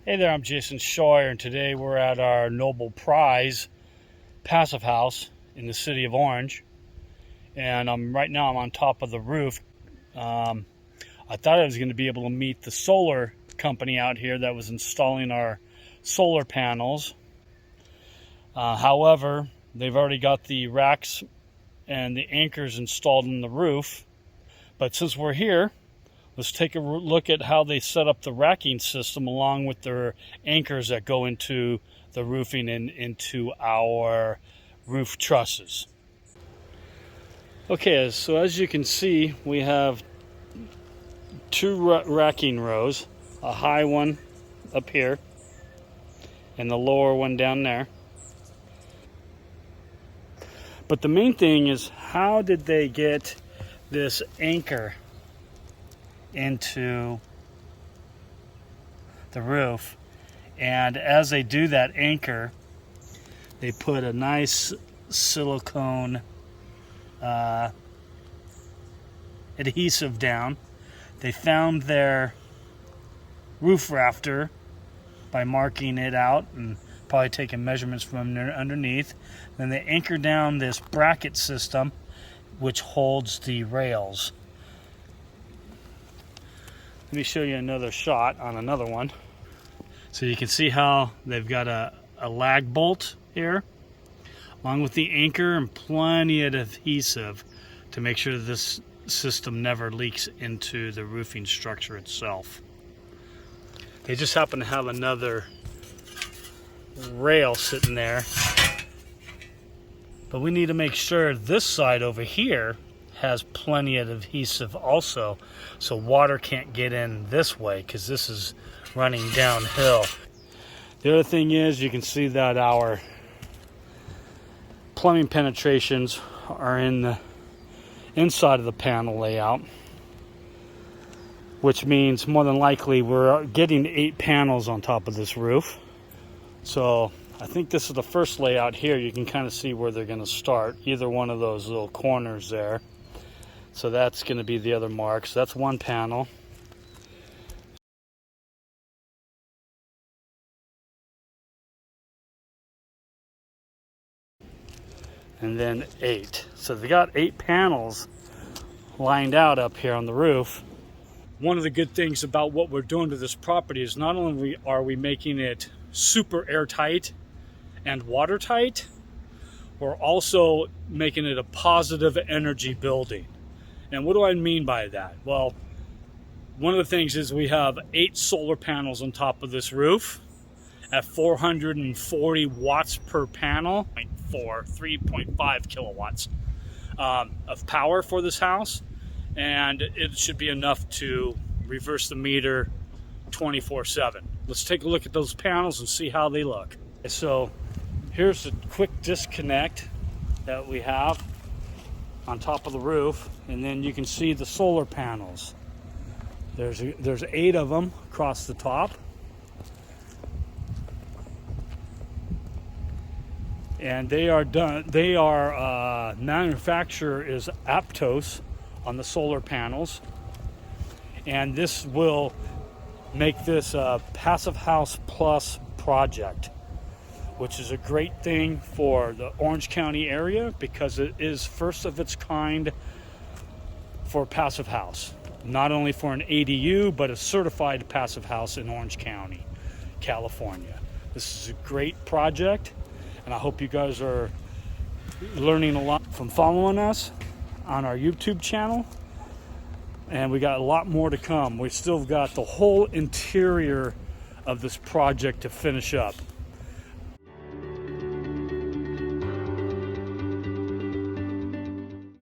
Hey there, I'm Jason Scheuer, and today we're at our Nobel Prize Passive House in the city of Orange. And right now I'm on top of the roof. I thought I was going to be able to meet the solar company out here that was installing our solar panels. However, they've already got the racks and the anchors installed in the roof. But since we're here, let's take a look at how they set up the racking system along with their anchors that go into the roofing and into our roof trusses. Okay, so as you can see, we have two racking rows, a high one up here and the lower one down there. But the main thing is, how did they get this anchor into the roof? And as they do that anchor, they put a nice silicone adhesive down. They found their roof rafter by marking it out and probably taking measurements from underneath. Then they anchor down this bracket system which holds the rails. Let me show you another shot on another one. So you can see how they've got a lag bolt here, along with the anchor and plenty of adhesive to make sure that this system never leaks into the roofing structure itself. They just happen to have another rail sitting there, but we need to make sure this side over here has plenty of adhesive also, so water can't get in this way because this is running downhill. The other thing is, you can see that our plumbing penetrations are in the inside of the panel layout, which means more than likely we're getting 8 panels on top of this roof. So I think this is the first layout here. You can kind of see where they're going to start, either one of those little corners there. So that's going to be the other mark. So that's one panel. And then 8. So they got 8 panels lined out up here on the roof. One of the good things about what we're doing to this property is not only are we making it super airtight and watertight, we're also making it a positive energy building. And what do I mean by that? Well, one of the things is we have 8 solar panels on top of this roof at 440 watts per panel, 3.5 kilowatts of power for this house. And it should be enough to reverse the meter 24/7. Let's take a look at those panels and see how they look. So here's a quick disconnect that we have on top of the roof, and then you can see the solar panels. There's 8 of them across the top. And they are done. Manufacturer is Aptos on the solar panels, and this will make this a Passive House Plus project, which is a great thing for the Orange County area because it is first of its kind for a passive house, not only for an ADU but a certified passive house in Orange County, California. This is a great project, and I hope you guys are learning a lot from following us on our YouTube channel. And we got a lot more to come. We still got the whole interior of this project to finish up.